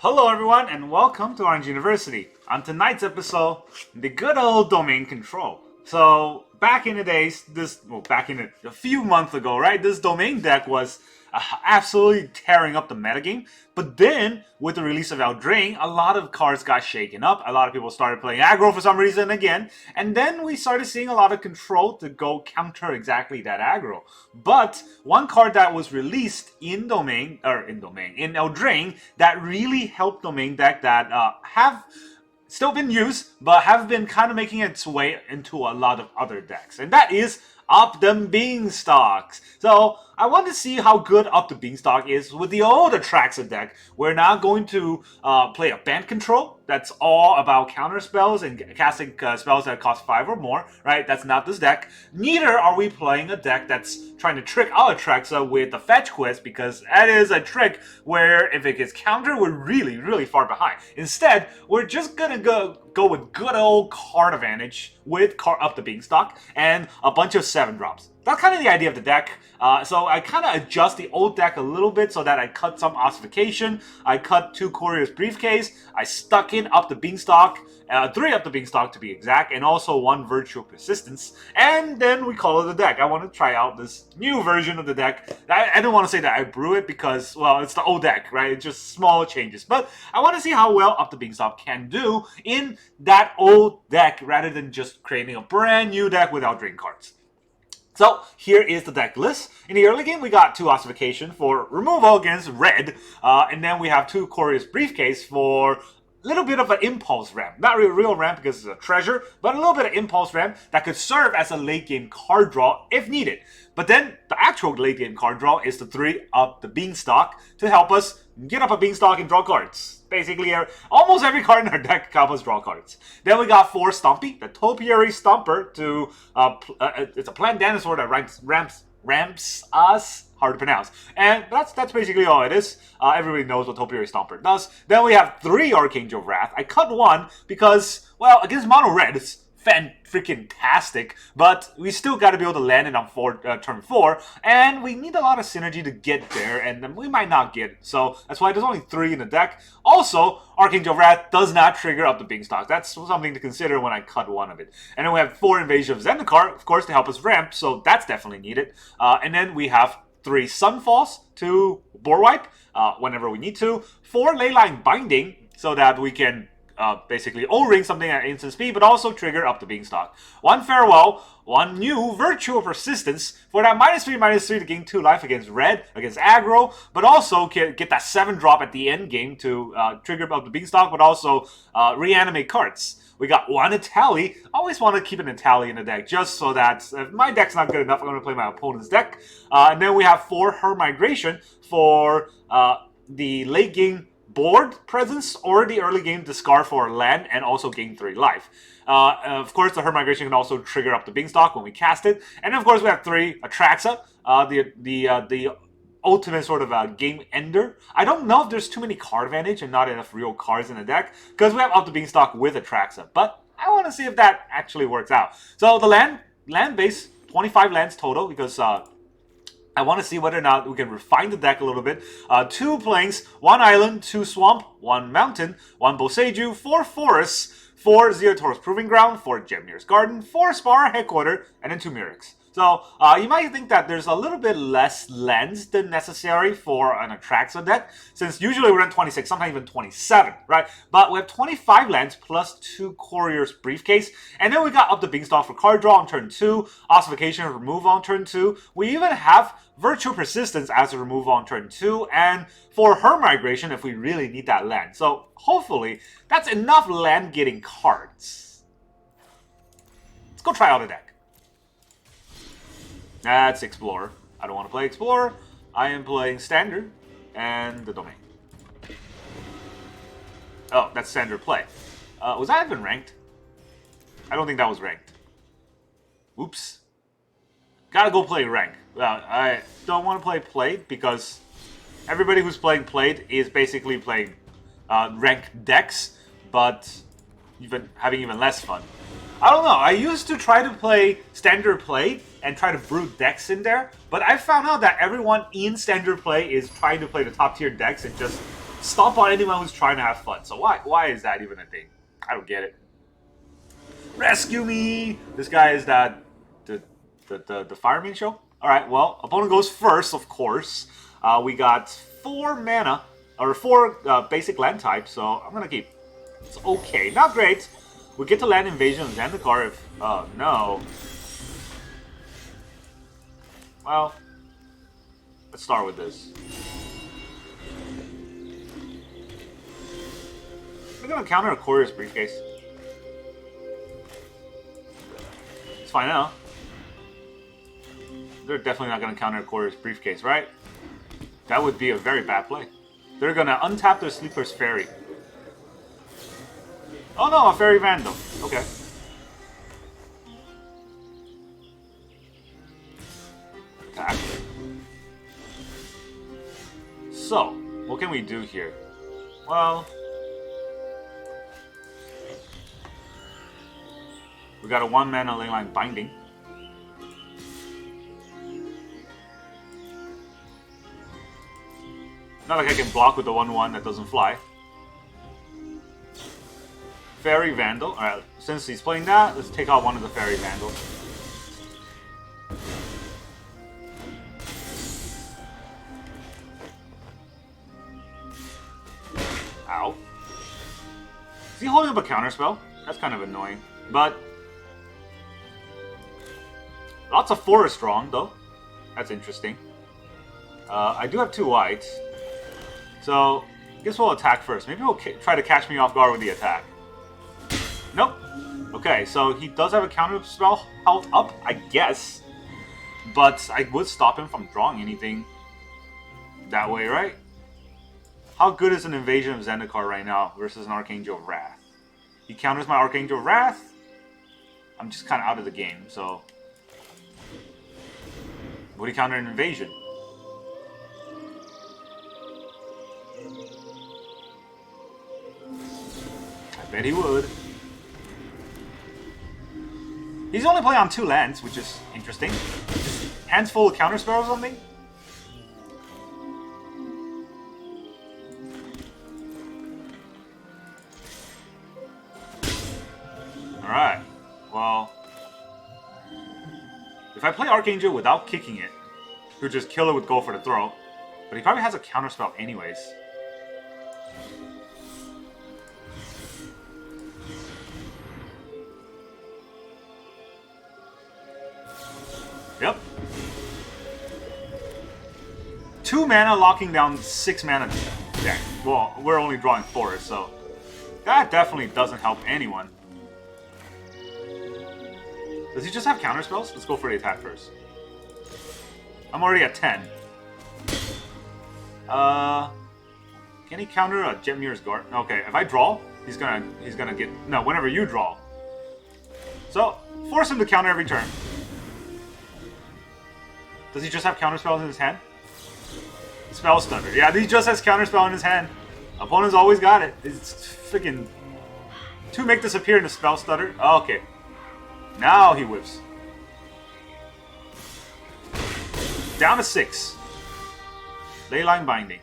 Hello everyone and welcome to Orange University. On tonight's episode, the good old domain control. So back in the days, a few months ago, right, this domain deck was absolutely tearing up the metagame. But then, with the release of Eldraine, a lot of cards got shaken up. A lot of people started playing aggro for some reason again. And then we started seeing a lot of control to go counter exactly that aggro. But one card that was released in Eldraine that really helped domain deck that have still been used, but have been kind of making its way into a lot of other decks. And that is Up the Beanstalk. So I want to see how good Up the Beanstalk is with the old Atraxa deck. We're now going to play a band control. That's all about counter spells and casting spells that cost 5 or more, right? That's not this deck. Neither are we playing a deck that's trying to trick our Atraxa with the fetch quest, because that is a trick where if it gets countered, we're really, really far behind. Instead, we're just gonna go with good old card advantage with Up the Beanstalk and a bunch of 7-drops. That's kind of the idea of the deck. So I kind of adjust the old deck a little bit so that I cut some ossification. I cut 2 Courier's Briefcase. I stuck in Up the Beanstalk, 3 Up the Beanstalk to be exact, and also 1 Virtual Persistence. And then we call it a deck. I want to try out this new version of the deck. I don't want to say that I brew it because, well, it's the old deck, right? It's just small changes. But I want to see how well Up the Beanstalk can do in that old deck rather than just creating a brand new deck with Eldraine cards. So here is the deck list. In the early game, we got 2 Ossification for removal against red, and then we have 2 Courier's Briefcase for a little bit of an impulse ramp. Not really real ramp because it's a treasure, but a little bit of impulse ramp that could serve as a late game card draw if needed. But then the actual late game card draw is the 3 Up the Beanstalk to help us get up a beanstalk and draw cards. Basically, almost every card in our deck helps us draw cards. Then we got 4 Stumpy, the Topiary Stomper to it's a plant dinosaur that ramps us. Hard to pronounce. And that's basically all it is. Everybody knows what Topiary Stomper does. Then we have 3 Archangel of Wrath. I cut 1 because, well, against mono red, it's fan-freaking-tastic, but we still got to be able to land it on turn 4, and we need a lot of synergy to get there, and then we might not get it. So that's why there's only 3 in the deck. Also, Archangel of Wrath does not trigger Up the Beanstalk. That's something to consider when I cut 1 of it. And then we have 4 Invasion of Zendikar, of course, to help us ramp, so that's definitely needed. And then we have 3 Sunfalls to board wipe whenever we need to. 4 Leyline Binding so that we can basically O-ring something at instant speed, but also trigger Up the Beanstalk. 1 Farewell, 1 new Virtual Persistence for that -3/-3 to gain 2 life against red, against aggro, but also get that 7-drop at the end game to trigger Up the Beanstalk, but also reanimate cards. We got 1 Etali. I always want to keep an Etali in the deck, just so that if my deck's not good enough, I'm going to play my opponent's deck. And then we have 4 Her Migration for the late game board presence or the early game discard for a land and also gain 3 life. Of course, the Her Migration can also trigger Up the Beanstalk when we cast it. And of course, we have 3 Atraxa, the ultimate sort of game ender. I don't know if there's too many card advantage and not enough real cards in the deck, because we have Up the Beanstalk with Atraxa, but I want to see if that actually works out. So the land base, 25 lands total, because I want to see whether or not we can refine the deck a little bit. 2 plains, 1 island, 2 swamp, 1 mountain, 1 Boseiju, 4 forests, 4 Ziatora's Proving Ground, 4 Jetmir's Garden, 4 Spara Headquarter, and then 2 Mirrex. So you might think that there's a little bit less lands than necessary for an Atraxa deck, since usually we run 26, sometimes even 27, right? But we have 25 lands plus 2 Courier's Briefcase, and then we got Up the Beanstalk for card draw on turn 2, Ossification and removal on turn 2. We even have Virtual Persistence as a removal on turn 2, and for Her Migration if we really need that land. So hopefully that's enough land getting cards. Let's go try out a deck. That's Explorer. I don't want to play Explorer. I am playing Standard and the Domain. Oh, that's Standard play. Was that even ranked? I don't think that was ranked. Oops. Gotta go play rank. I don't want to play Played because everybody who's playing Played is basically playing ranked decks, but having even less fun. I don't know. I used to try to play Standard Play and try to brew decks in there, but I found out that everyone in Standard Play is trying to play the top tier decks and just stomp on anyone who's trying to have fun. So why is that even a thing? I don't get it. Rescue me! This guy is that the fireman show? Alright, well, opponent goes first, of course. We got 4 mana, or 4 basic land types, so I'm gonna keep. It's okay, not great. We get to land Invasion of Zendikar if... Oh, no. Well, let's start with this. We're gonna counter a Courier's Briefcase. It's fine now. They're definitely not gonna counter a Courier's Briefcase, right? That would be a very bad play. They're gonna untap their Sleeper's Fairy. Oh no, a Fairy Vandal. Okay. Attack. So, what can we do here? Well... we got a 1-mana Leyline Binding. Not like I can block with the 1/1 that doesn't fly. Fairy Vandal. Alright, since he's playing that, let's take out one of the Fairy Vandals. Ow. Is he holding up a counterspell? That's kind of annoying. But lots of Forest Drawn, though. That's interesting. I do have 2 whites. So, I guess we'll attack first. Maybe we'll try to catch me off guard with the attack. Nope. Okay, so he does have a counter spell held up, I guess. But I would stop him from drawing anything that way, right? How good is an Invasion of Zendikar right now versus an Archangel of Wrath? He counters my Archangel of Wrath. I'm just kind of out of the game, so... would he counter an Invasion? I bet he would. He's only playing on 2 lands, which is interesting. Hands full of counterspell or something? Alright. Well... if I play Archangel without kicking it, he would just kill it with Go for the Throat. But he probably has a counterspell anyways. Yep. 2 mana locking down 6 mana. Yeah. Well, we're only drawing 4, so that definitely doesn't help anyone. Does he just have counterspells? Let's go for the attack first. I'm already at 10. Can he counter a Jetmir's Guard? Okay, if I draw, he's gonna get... no, whenever you draw. So, force him to counter every turn. Does he just have counterspells in his hand? Spell Stutter. Yeah, he just has counterspell in his hand. Opponent's always got it. It's freaking... 2 make disappear in the Spell Stutter. Oh, okay. Now he whips. Down to 6. Leyline Binding.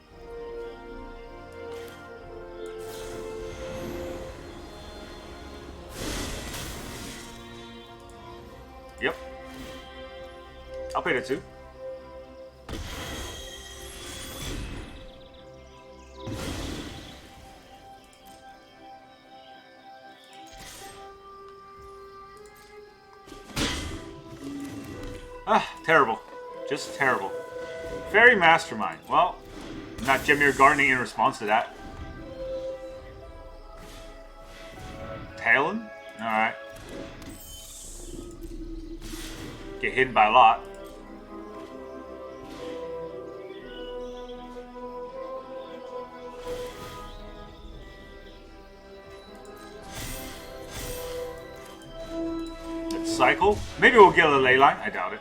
Yep. I'll pay the 2. Ah, terrible. Just terrible. Fairy Mastermind. Well, not Jetmir gardening in response to that. Talon? Alright. Get hidden by a lot. Let's cycle. Maybe we'll get a Leyline. I doubt it.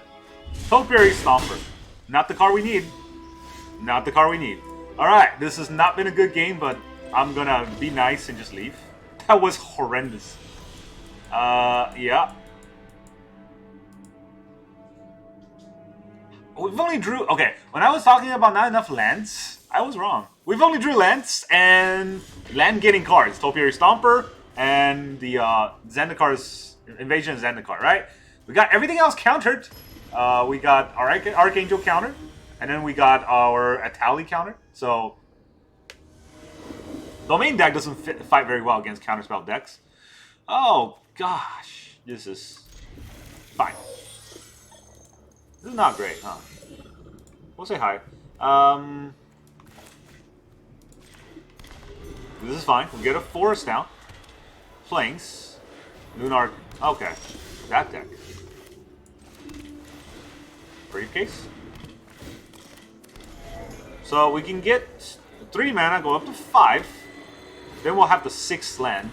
Topiary Stomper. Not the card we need. Not the card we need. Alright, this has not been a good game, but I'm gonna be nice and just leave. That was horrendous. Yeah. we've only drew... Okay, when I was talking about not enough lands, I was wrong. We've only drew lands and land-getting cards. Topiary Stomper and the Zendikar's Invasion of Zendikar, right? We got everything else countered. We got our Archangel counter, and then we got our Etali counter. So, Domain deck doesn't fight very well against counterspell decks. Oh, gosh. This is fine. This is not great, huh? We'll say hi. This is fine. We'll get a forest now. Plains. Lunar. Okay. That deck. Briefcase. So we can get 3 mana, go up to 5. Then we'll have the 6th land.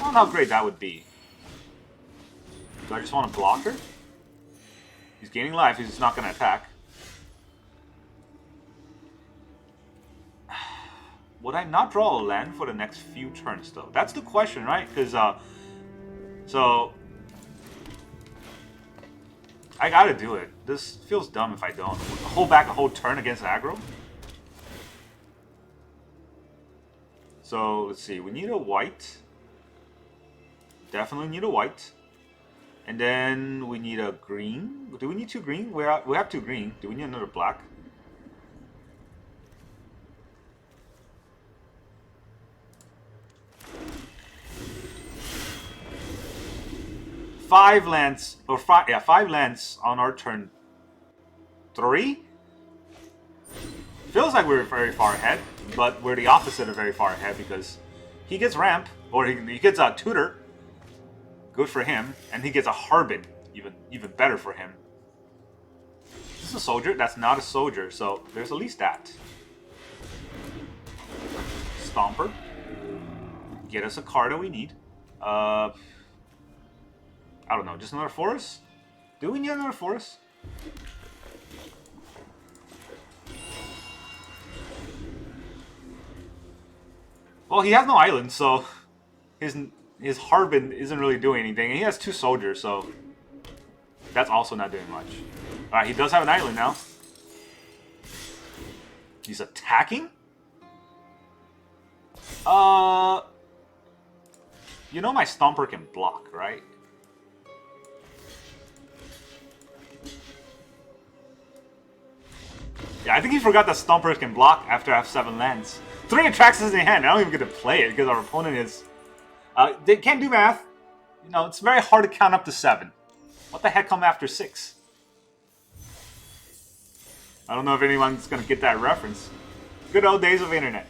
I don't know how great that would be. Do I just want to block her? He's gaining life, he's just not going to attack. Would I not draw a land for the next few turns, though? That's the question, right? Because, so... I gotta do it. This feels dumb if I don't. Hold back a whole turn against aggro? So, let's see. We need a white. Definitely need a white. And then we need a green. Do we need 2 green? We have 2 green. Do we need another black? Five lands on our turn 3. Feels like we're very far ahead, but we're the opposite of very far ahead because he gets ramp, or he gets a tutor. Good for him, and he gets a Harbin, even better for him. This is a soldier. That's not a soldier, so there's at least that. Stomper. Get us a card that we need. I don't know, just another forest? Do we need another forest? Well, he has no island, so his Harbin isn't really doing anything. And he has 2 soldiers, so that's also not doing much. Alright, he does have an island now. He's attacking? You know my Stomper can block, right? Yeah, I think he forgot that Stompers can block after I have 7 lands. 3 Atraxas in hand. I don't even get to play it because our opponent is... they can't do math. You know, it's very hard to count up to 7. What the heck come after 6? I don't know if anyone's going to get that reference. Good old days of internet.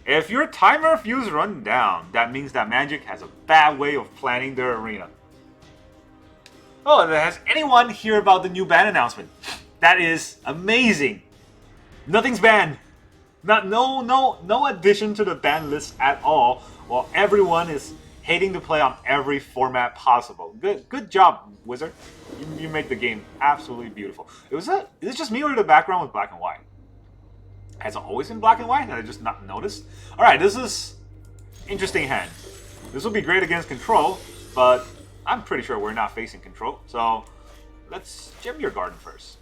If your timer fuse run down, that means that Magic has a bad way of planning their arena. Oh, has anyone hear about the new ban announcement? That is amazing. Nothing's banned. No addition to the ban list at all. While everyone is hating to play on every format possible. Good job, Wizard. You make the game absolutely beautiful. Is it just me or the background was black and white? Has it always been black and white? Had I just not noticed? All right, this is interesting hand. This will be great against control, but I'm pretty sure we're not facing control. So let's Jetmir Garden first.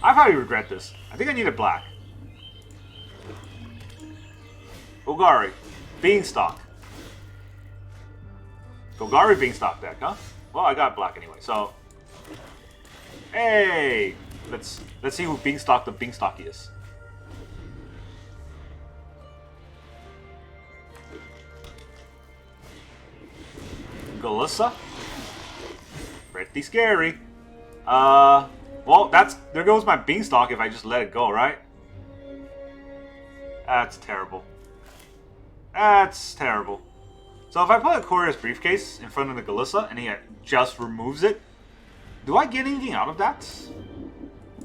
I probably regret this. I think I needed black. Golgari. Beanstalk. Golgari Beanstalk deck, huh? Well, I got black anyway, so... Hey! Let's see who Beanstalk the Beanstalk is. Galissa. Pretty scary. Well, there goes my Beanstalk if I just let it go, right? That's terrible. That's terrible. So if I put a Courier's Briefcase in front of the Galissa and he just removes it, do I get anything out of that?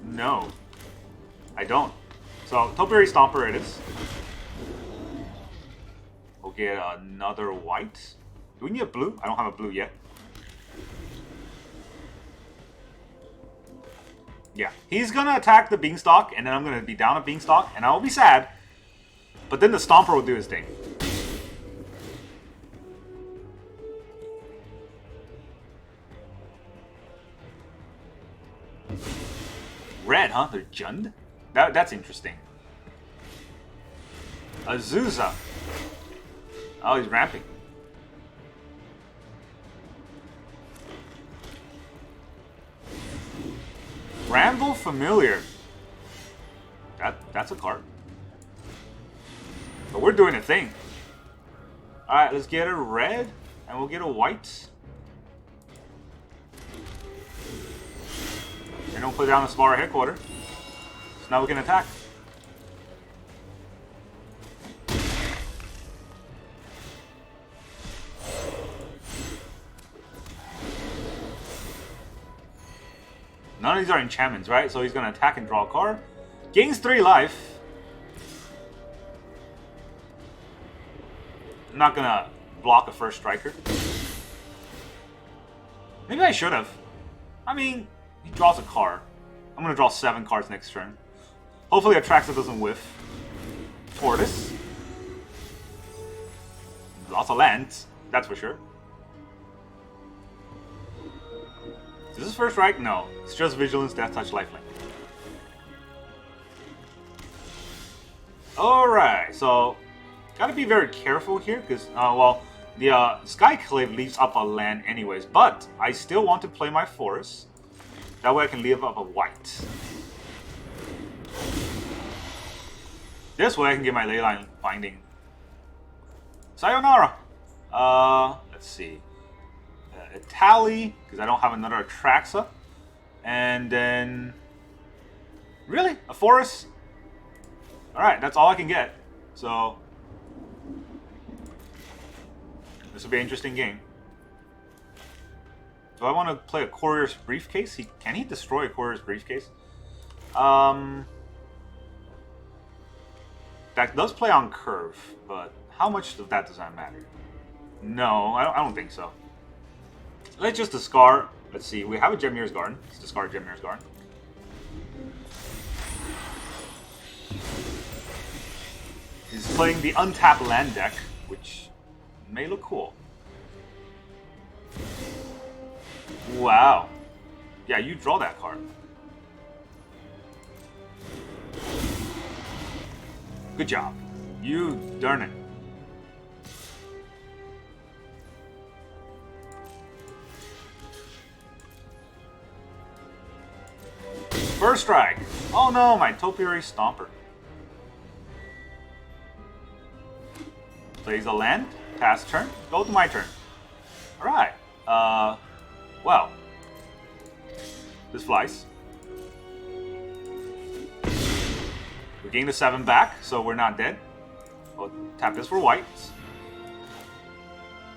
No. I don't. So, Topiary Stomper it is. We'll get another white. Do we need a blue? I don't have a blue yet. Yeah. He's gonna attack the Beanstalk, and then I'm gonna be down a Beanstalk, and I will be sad. But then the Stomper will do his thing. Red, huh? They're Jund? That's interesting. Azusa. Oh, he's ramping. Bramble Familiar. That's a card. But we're doing a thing. Alright, let's get a red, and we'll get a white. And don't put down the Spara headquarter. So now we can attack. None of these are enchantments, right? So he's going to attack and draw a card. Gains 3 life. I'm not going to block a first striker. Maybe I should have. I mean, he draws a card. I'm going to draw 7 cards next turn. Hopefully Atraxa doesn't whiff. Tortoise. Lots of lands, that's for sure. Is this first strike? No. It's just Vigilance, Death Touch, Lifelink. Alright, so gotta be very careful here because, well, the Skyclave leaves up a land anyways, but I still want to play my forest. That way I can leave up a white. This way I can get my Leyline Binding. Sayonara! Let's see. Etali, because I don't have another Atraxa. And then... Really? A forest? Alright, that's all I can get. So... This will be an interesting game. Do I want to play a Courier's Briefcase? Can he destroy a Courier's Briefcase? That does play on curve, but how much of that does that matter? No, I don't think so. Let's just discard. Let's see, we have a Jetmir's Garden. Let's discard Jetmir's Garden. He's playing the untapped land deck, which may look cool. Wow. Yeah, you draw that card. Good job. You darn it. First strike. Oh no, my Topiary Stomper. Plays a land. Pass turn. Go to my turn. Alright. Well. This flies. We gain the 7 back, so we're not dead. We'll tap this for whites.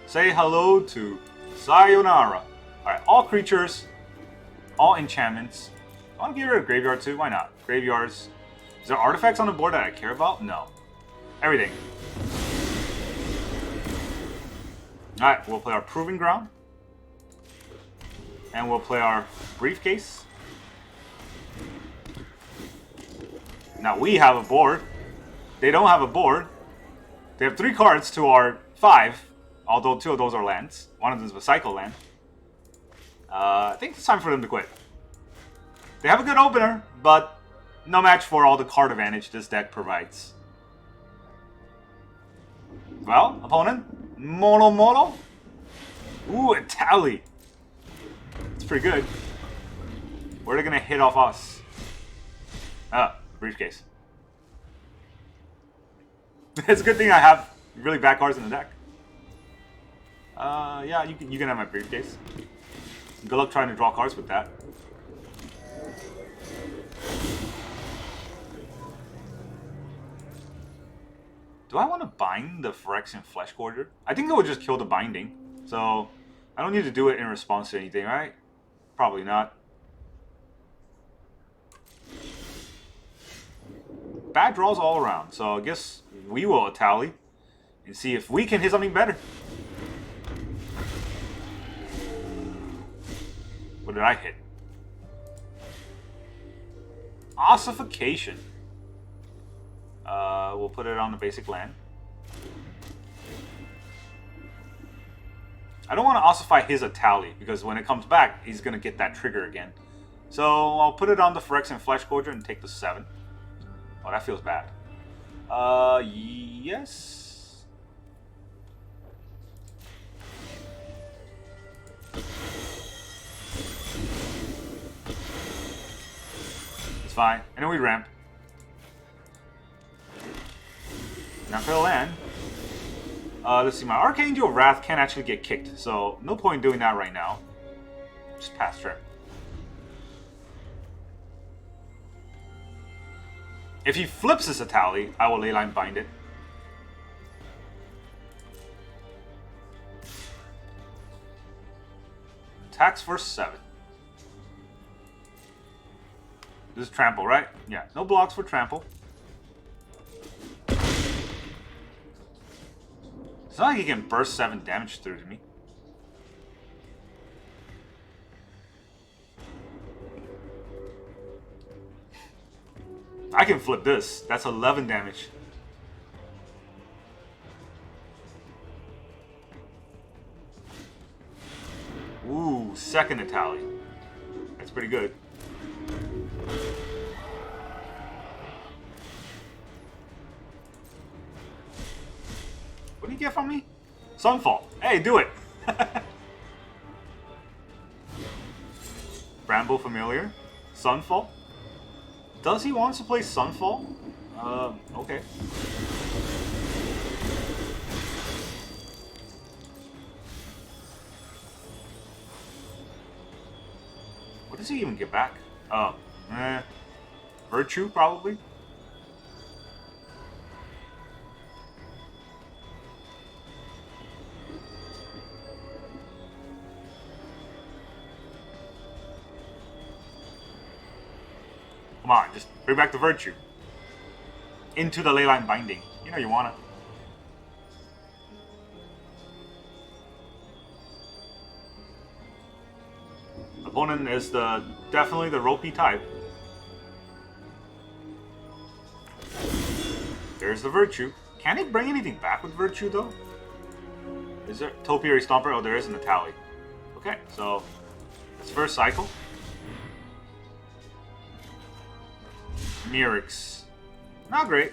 Say hello to Sayonara. Alright, all creatures, all enchantments. I want to get rid of graveyard too, why not? Graveyards. Is there artifacts on the board that I care about? No. Everything. Alright, we'll play our Proving Ground. And we'll play our Briefcase. Now we have a board. They don't have a board. They have 3 cards to our 5, although 2 of those are lands. One of them is a cycle land. I think it's time for them to quit. They have a good opener, but no match for all the card advantage this deck provides. Well, opponent, Mono. Ooh, Etali. It's pretty good. Where are they gonna hit off us? Briefcase. It's a good thing I have really bad cards in the deck. Yeah, you can have my Briefcase. Good luck trying to draw cards with that. Do I want to bind the Phyrexian Flesh Gorger? I think that would just kill the binding. So, I don't need to do it in response to anything, right? Probably not. Bad draws all around, so I guess we will Etali and see if we can hit something better. What did I hit? Ossification. We'll put it on the basic land. I don't want to ossify his Etali because when it comes back, he's going to get that trigger again. So I'll put it on the Phyrexian Flesh Gorger and take the 7. Oh, that feels bad. Yes. It's fine. And then we ramp. Now for the land. Let's see, my Archangel of Wrath can't actually get kicked, so no point in doing that right now. Just pass turn. If he flips his Etali, I will Leyline Bind it. Attacks for 7. This is trample, right? Yeah, no blocks for trample. It's not like he can burst 7 damage through to me. I can flip this. That's 11 damage. Ooh, second Etali. That's pretty good. What do you get from me? Sunfall. Hey, do it. Bramble Familiar. Sunfall. Does he want to play Sunfall? Okay. What does he even get back? Virtue, probably? Come on, just bring back the Virtue. Into the Leyline Binding. You know you wanna. Opponent is definitely the ropey type. There's the Virtue. Can he bring anything back with Virtue though? Is there Topiary Stomper? Oh, there is an Etali. Okay, so it's first cycle. Mirrex. Not great.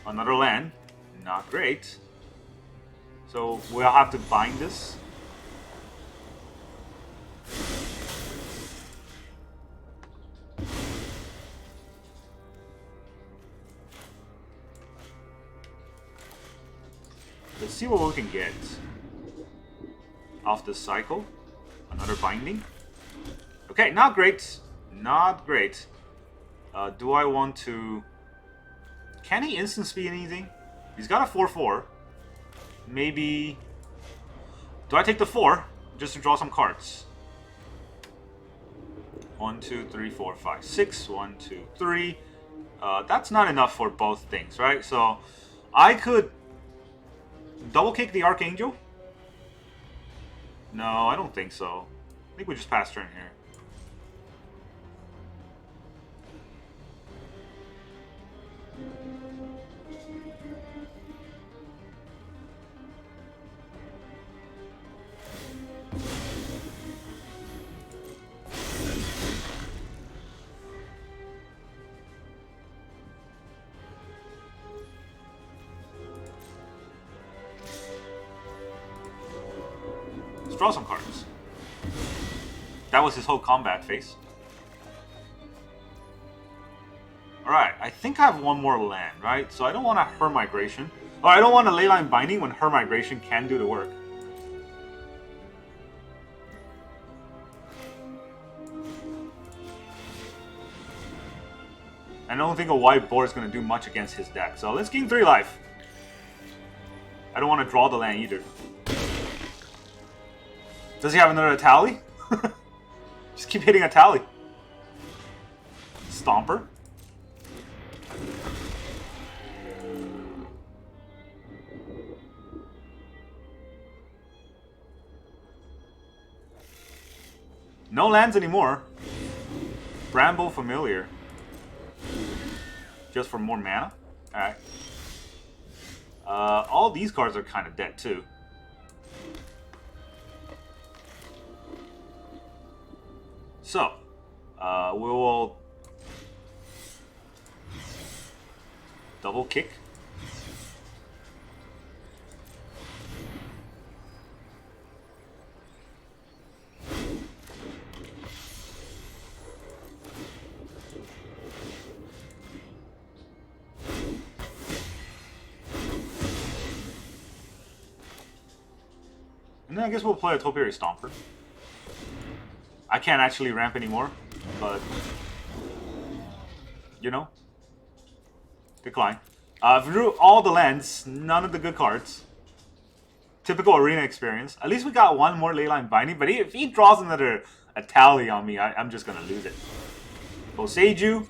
Another land. Not great. So we'll have to bind this. Let's see what we can get off this cycle. Another binding. Okay, not great. Not great. Do I want to... Can he instant speed anything? He's got a 4/4. Maybe... Do I take the 4 just to draw some cards? 1, 2, 3, 4, 5, 6. 1, 2, 3. That's not enough for both things, right? So I could double kick the Archangel. No, I don't think so. I think we just pass turn here. Let's draw some cards. That was his whole combat phase. Alright, I think I have one more land, right? So I don't want a Her Migration. Or I don't want a Leyline Binding when Her Migration can do the work. I don't think a white board is going to do much against his deck. So let's gain 3 life. I don't want to draw the land either. Does he have another Etali? Just keep hitting Etali. Stomper. No lands anymore. Bramble Familiar. Just for more mana? Alright. All these cards are kind of dead too. So, we will double kick. And then I guess we'll play a Topiary Stomper. I can't actually ramp anymore, but you know, decline. Drew all the lands, none of the good cards. Typical arena experience. At least we got one more Leyline Binding, but if he draws another Etali on me, I'm just gonna lose it. Boseiju.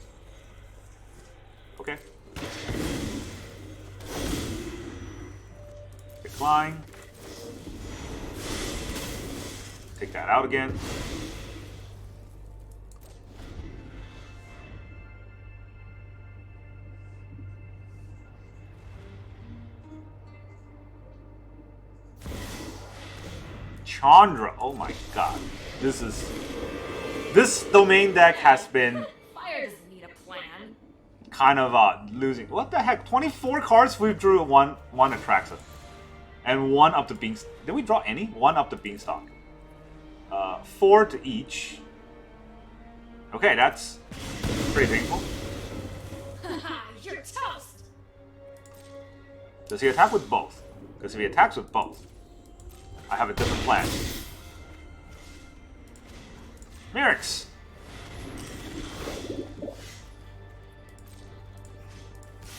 Okay. Decline. Take that out again. Chandra, oh my god. This domain deck has been Fire doesn't need a plan. kind of losing. What the heck? 24 cards we drew one Atraxa. And one Up the Beanstalk. Did we draw any? One Up the Beanstalk. 4 to each. Okay, that's pretty painful. You're toast. Does he attack with both? Because if he attacks with both, I have a different plan. Mirrex!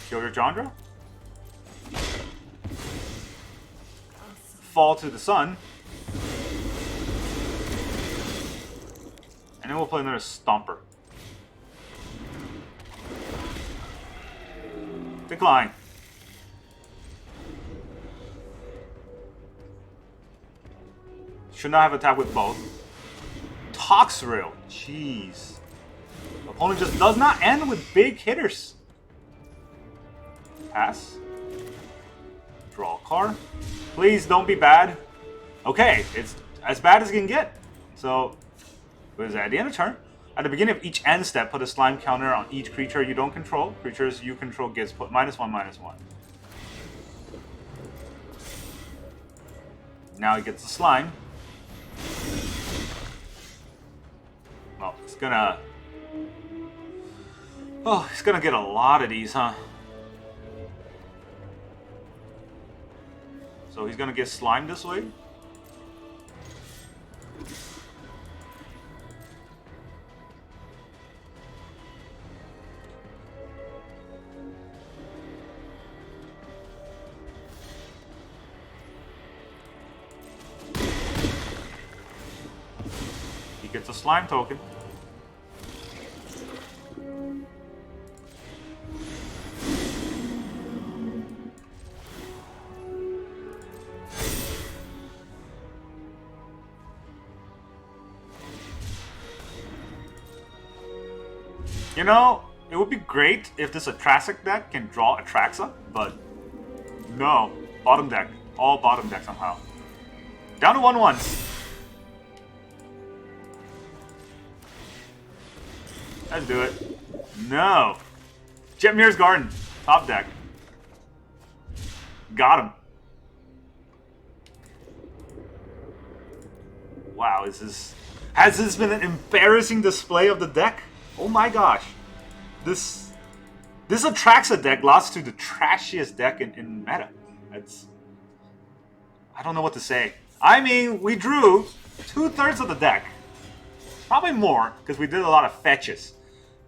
Kill your Chandra. Fall to the sun. And then we'll play another Stomper. Decline. Should not have attacked with both. Toxrill. Jeez. Opponent just does not end with big hitters. Pass. Draw a card. Please don't be bad. Okay, it's as bad as it can get. So, what is that? At the end of turn, at the beginning of each end step, put a slime counter on each creature you don't control. Creatures you control gets put -1/-1. Now he gets the slime. Well, it's gonna... Oh, he's gonna get a lot of these, huh? So he's gonna get slime this way? He gets a slime token. You know, it would be great if this Atraxa deck can draw Atraxa, but no. Bottom deck. All bottom deck somehow. Down to 1/1s. Let's do it. No. Jetmir's Garden. Top deck. Got him. Wow, has this been an embarrassing display of the deck? Oh my gosh. This Atraxa deck lost to the trashiest deck in meta. I don't know what to say. I mean, we drew 2/3 of the deck. Probably more, because we did a lot of fetches.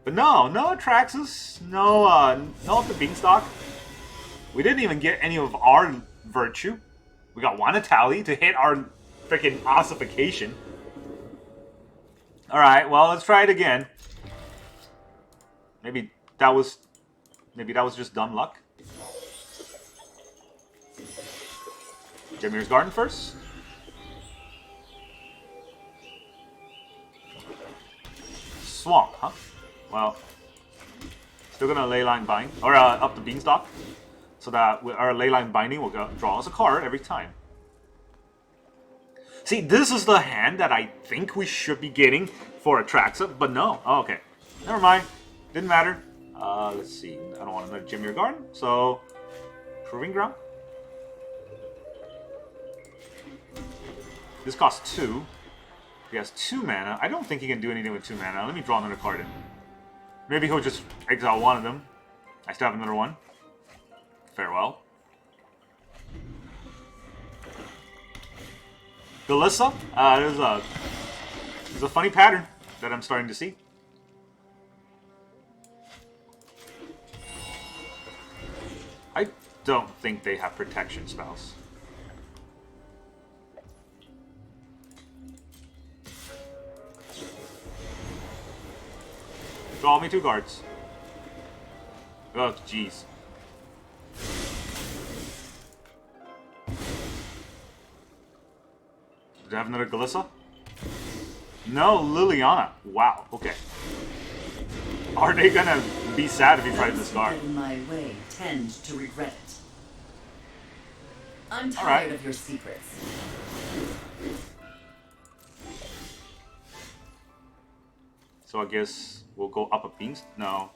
But no Atraxas, no Up the Beanstalk. We didn't even get any of our virtue. We got one Etali to hit our freaking ossification. Alright, well, let's try it again. Maybe that was just dumb luck. Jetmir's Garden first. Swamp, huh? Well, still gonna Leyline Bind or Up the Beanstalk, so that our Leyline Binding will draw us a card every time. See, this is the hand that I think we should be getting for Atraxa, but no. Oh, okay. Never mind. Didn't matter. Let's see. I don't want another Jetmir Garden, so Proving Ground. This costs 2. He has 2 mana. I don't think he can do anything with 2 mana. Let me draw another card in. Maybe he'll just exile one of them. I still have another one. Farewell. Galissa. There's a funny pattern that I'm starting to see. I don't think they have protection spells. Draw me 2 cards. Oh, jeez. Did I have another Galissa? No, Liliana. Wow, okay. Are they gonna be sad if he tries to discard? In my way tend to regret it. I'm tired of your secrets. So I guess we'll go up a beans. No.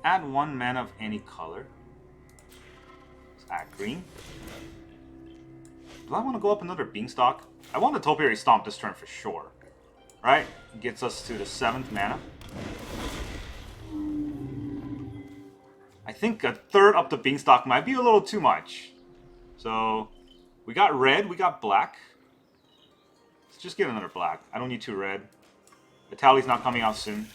Add 1 mana of any color. Let's add green. Do I want to go up another Beanstalk? I want the Topiary Stomp this turn for sure. Right? Gets us to the 7th mana. I think a third up the Beanstalk might be a little too much. So, we got red, we got black. Let's just get another black. I don't need 2 red. Etali's not coming out soon.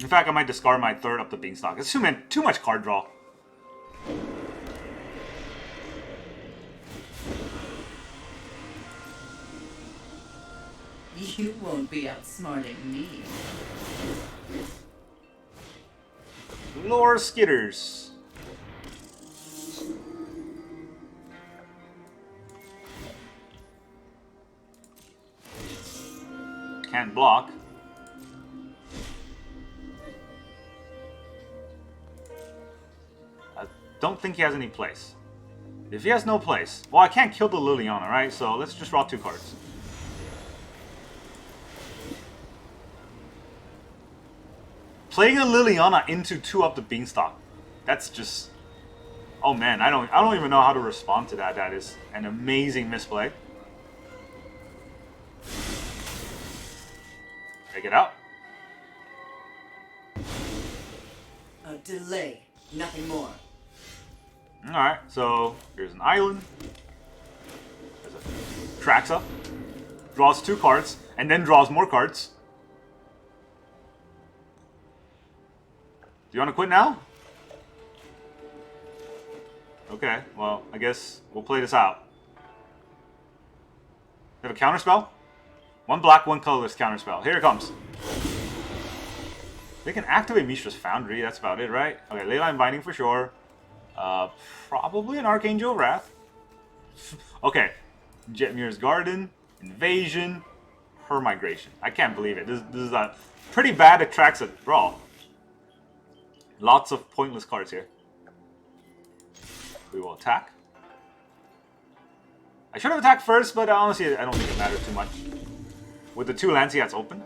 In fact, I might discard my third up the Beanstalk. It's too much card draw. You won't be outsmarting me. Lore Skitters. Can't block. I don't think he has any place. If he has no place, well, I can't kill the Liliana, right? So let's just draw 2 cards. Playing a Liliana into 2 up the Beanstalk. That's just... Oh man, I don't even know how to respond to that. That is an amazing misplay. Take it out. A delay, nothing more. Alright, so here's an island. There's a Atraxa. Draws 2 cards, and then draws more cards. Do you want to quit now? Okay, well, I guess we'll play this out. They have a counterspell? 1 black, 1 colorless counterspell. Here it comes. They can activate Mishra's Foundry, that's about it, right? Okay, Leyline Binding for sure. Probably an Archangel of Wrath. Okay, Jetmir's Garden, Invasion, Her Migration. I can't believe it. This is a pretty bad Atraxa draw. Lots of pointless cards here. We will attack. I should have attacked first, but honestly, I don't think it matters too much. With the 2 lands he has open.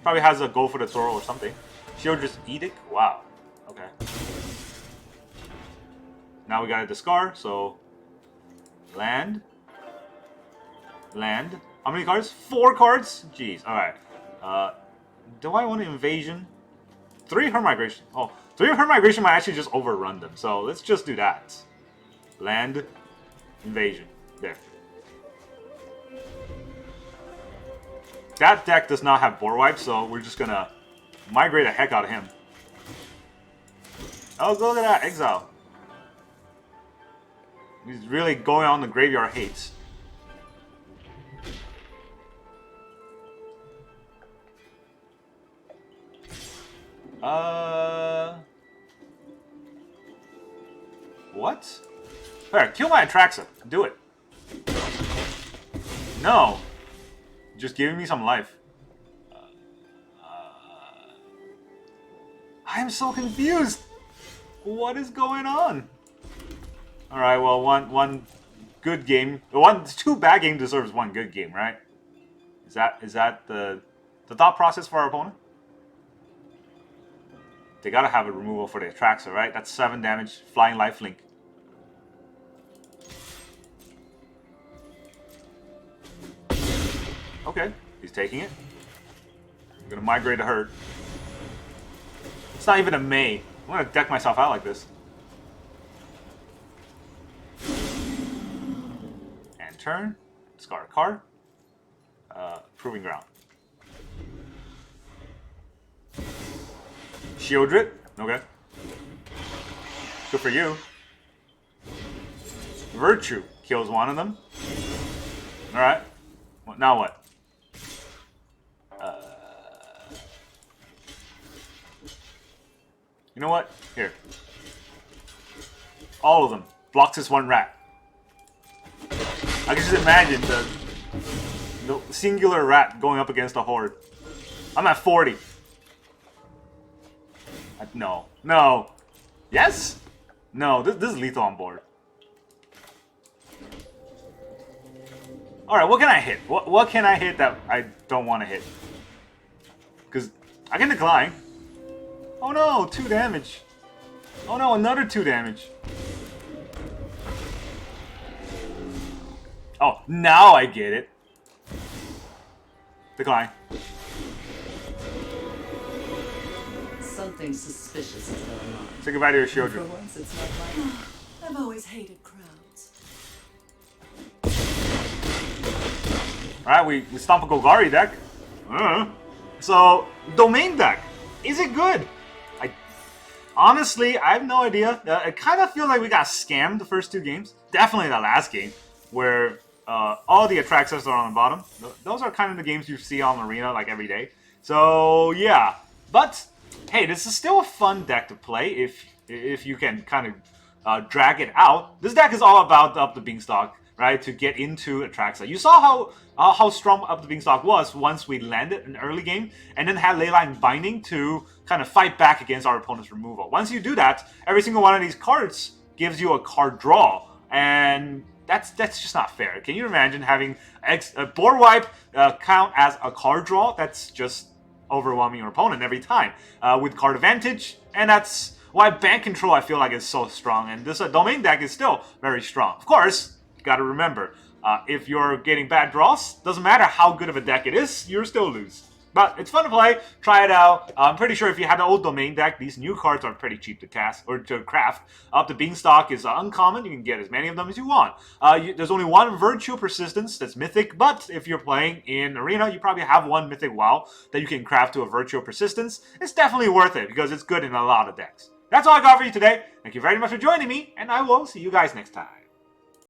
Probably has a go for the Toro or something. Shieldred's Edict? Wow. Okay. Now we gotta discard, so... Land. Land. How many cards? 4 cards? Jeez, alright. Do I want an Invasion? 3 Her Migration. Oh, 3 Her Migration might actually just overrun them. So let's just do that. Land, Invasion. There. That deck does not have board wipe, so we're just gonna migrate the heck out of him. Oh, look at that. Exile. He's really going on the graveyard hates. What? Alright, kill my Atraxa. Do it. No. Just giving me some life. I am so confused. What is going on? All right. Well, one good game, two bad games deserves one good game, right? Is that the thought process for our opponent? They gotta have a removal for the Atraxa, right? That's 7 damage, flying lifelink. Okay, he's taking it. I'm gonna migrate to herd. It's not even a May. I'm gonna deck myself out like this. And turn. Discard a card. Proving Ground. Shieldred. Okay. Good for you. Virtue kills one of them. Alright. Now what? You know what? Here. All of them. Blocks this one rat. I can just imagine the singular rat going up against a horde. I'm at 40. No. No. Yes? No, this is lethal on board. Alright, what can I hit? What can I hit that I don't want to hit? Because I can decline. Oh no, 2 damage. Oh no, another 2 damage. Oh, now I get it. Decline. Something suspicious is going on. Say goodbye to your shield. For once, it's not like I've always hated crowds. Alright, we stomp a Golgari deck. So, Domain deck. Is it good? Honestly, I have no idea. I kind of feel like we got scammed the first 2 games. Definitely the last game, where all the Atraxas are on the bottom. Those are kind of the games you see on Arena like every day. So, yeah. But, hey, this is still a fun deck to play if you can kind of drag it out. This deck is all about Up the Beanstalk, right? To get into Atraxa. You saw how strong Up the Beanstalk was once we landed an early game, and then had Leyline Binding to kind of fight back against our opponent's removal. Once you do that, every single one of these cards gives you a card draw, and that's just not fair. Can you imagine having a board wipe count as a card draw? That's just overwhelming your opponent every time with card advantage, and that's why bank control I feel like is so strong, and this Domain deck is still very strong. Of course, you got to remember, if you're getting bad draws, doesn't matter how good of a deck it is, you'll still lose. But it's fun to play. Try it out. I'm pretty sure if you have the old Domain deck, these new cards are pretty cheap to cast or to craft. Up the Beanstalk is uncommon. You can get as many of them as you want. There's only one Virtue Persistence that's mythic, but if you're playing in Arena, you probably have one mythic WoW that you can craft to a Virtue Persistence. It's definitely worth it because it's good in a lot of decks. That's all I got for you today. Thank you very much for joining me, and I will see you guys next time.